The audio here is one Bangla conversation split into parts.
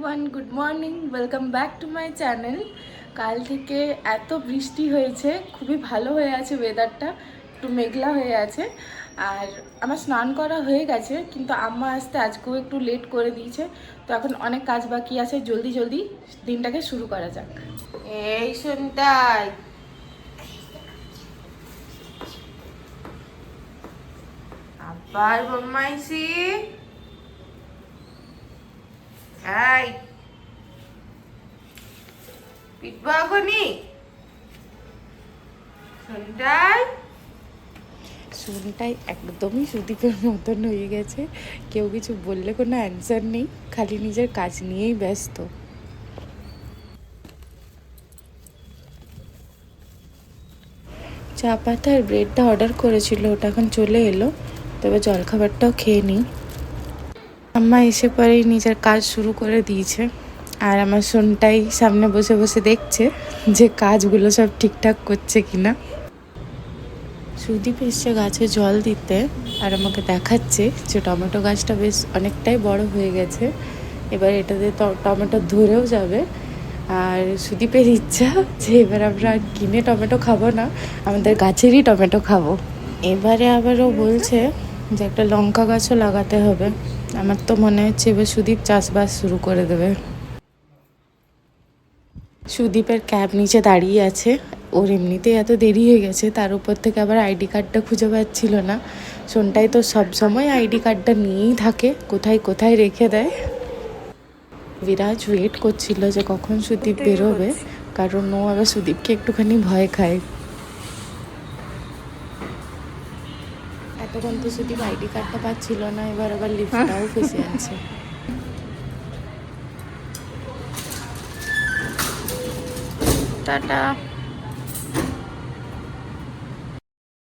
Everyone, good morning, welcome back to my channel. কাল থেকে এত বৃষ্টি হয়েছে, খুবই ভালো হয়ে আছে ওয়েদারটা, একটু মেঘলা হয়ে আছে। আর আমার স্নান করা হয়ে গেছে, কিন্তু আম্মা আসতে আজকেও একটু লেট করে দিয়েছে। তো এখন অনেক কাজ বাকি আছে, জলদি জলদি দিনটাকে শুরু করা যাক। এই শুনটাই আবার বম্মাইসি, এই পিটবো এখনই শুনটাই একদমই সুদীপের মতন হয়ে গেছে। কেউ কিছু বললে কোনো অ্যান্সার নেই, খালি নিজের কাজ নিয়েই ব্যস্ত। চা পাতা আর ব্রেডটা অর্ডার করেছিল, ওটা এখন চলে এলো। তবে জলখাবারটাও খেয়ে নিই। আম্মা এসে পরেই নিজের কাজ শুরু করে দিয়েছে, আর আমার সোনটাই সামনে বসে বসে দেখছে যে কাজগুলো সব ঠিকঠাক করছে কিনা। সুদীপ এসছে গাছে জল দিতে, আর আমাকে দেখাচ্ছে যে টমেটো গাছটা বেশ অনেকটাই বড় হয়ে গেছে, এবার এটাতে টমেটো ধরেও যাবে। আর সুদীপের ইচ্ছা যে এবার আমরা আর কিনে টমেটো খাবো না, আমাদের গাছেরই টমেটো খাবো। এবারে আবারও বলছে যে একটা লঙ্কা গাছও লাগাতে হবে। আমার তো মনে হচ্ছে এবার সুদীপ চাষবাস শুরু করে দেবে। সুদীপের ক্যাব নিচে দাঁড়িয়ে আছে, ওর এমনিতেই এত দেরি হয়ে গেছে, তার উপর থেকে আবার আইডি কার্ডটা খুঁজে পাচ্ছিল না। সোনটাই তো সবসময় আইডি কার্ডটা নিয়েই থাকে, কোথায় কোথায় রেখে দেয়। বিরাজ ওয়েট করছিল যে কখন সুদীপ বেরোবে, কারণ ও আবার সুদীপকে একটুখানি ভয় খায়। এতক্ষণ তো সুদীপ আইডি কার্ডটা পাচ্ছিল না, এবার আবার লিফটটাও ফেসে আছে। টাটা।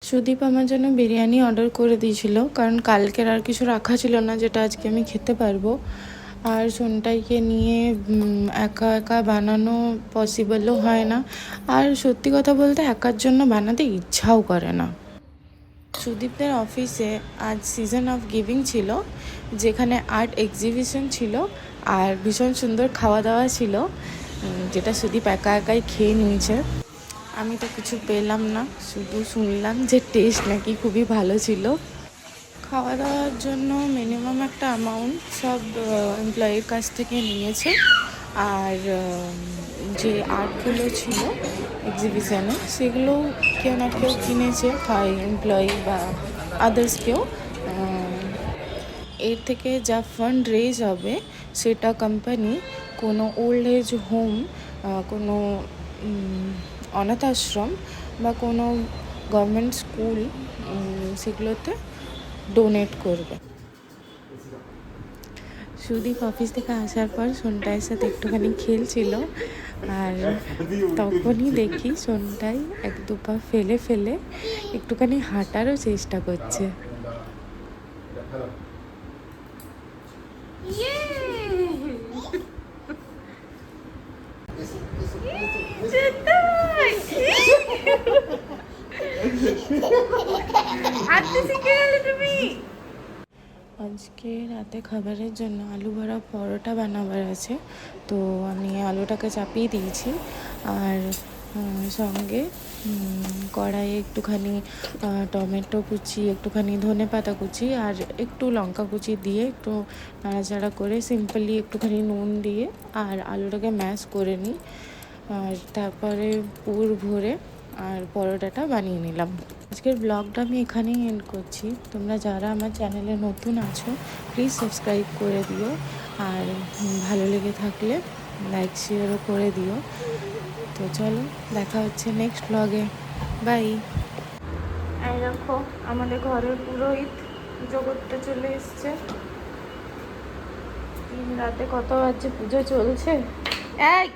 সুদীপ আমার জন্য বিরিয়ানি অর্ডার করে দিয়েছিল, কারণ কালকের আর কিছু রাখা ছিল না যেটা আজকে আমি খেতে পারবো। আর সোনটাইকে নিয়ে একা একা বানানো পসিবলও হয় না, আর সত্যি কথা বলতে একার জন্য বানাতে ইচ্ছাও করে না। সুদীপদের অফিসে আজ সিজন অফ গিভিং ছিল, যেখানে আর্ট এক্সিবিশন ছিল আর ভীষণ সুন্দর খাওয়া দাওয়া ছিল, যেটা সুদীপ একা একাই খেয়ে নিয়েছে। আমি তো কিছু পেলাম না, শুধু শুনলাম যে টেস্ট নাকি খুবই ভালো ছিল। খাওয়া দাওয়ার জন্য মিনিমাম একটা অ্যামাউন্ট সব এমপ্লয়ির কাছ থেকে নিয়েছে। আর যে আর্টগুলো ছিল এক্সিবিশনে, সেগুলো কেউ না কেউ কিনেছে, হয় এমপ্লয়ি বা আদার্স কেউ। এর থেকে যা ফান্ড রেজ হবে সেটা কোম্পানি কোনো ওল্ড এজ হোম, কোনো অনাথ আশ্রম বা কোনো গভর্নমেন্ট স্কুল, সেগুলোতে ডোনেট করবে। সুদীপ অফিস থেকে আসার পর সোনটাইয়ের সাথে একটুখানি খেলছিল, আর তখনই দেখি সোনটাই এক দু পা ফেলে ফেলে একটুখানি হাঁটারও চেষ্টা করছে। আজকে রাতে খাবারের জন্য আলু ভরা পরোটা বানাবার আছে, তো আমি আলুটাকে চাপিয়ে দিয়েছি। আর সঙ্গে কড়াইয়ে একটুখানি টমেটো কুচি, একটুখানি ধনেপাতা কুচি আর একটু লঙ্কা কুচি দিয়ে একটু নাড়াচাড়া করে সিম্পলি একটুখানি নুন দিয়ে আর আলুটাকে ম্যাশ করে নিই। আর তারপরে পুর ভরে আর পরোটাটা বানিয়ে নিলাম। আজকের ব্লগটা আমি এখানেই এন্ড করছি। তোমরা যারা আমার চ্যানেলে নতুন আছো প্লিজ সাবস্ক্রাইব করে দিও, আর ভালো লেগে থাকলে লাইক শেয়ারও করে দিও। তো চলো, দেখা হচ্ছে নেক্সট ব্লগে। বাই। এই দেখো আমাদের ঘরের পুরোহিত পুজো করতে চলে এসছে। রাতে কত বাজছে, পুজো চলছে। এই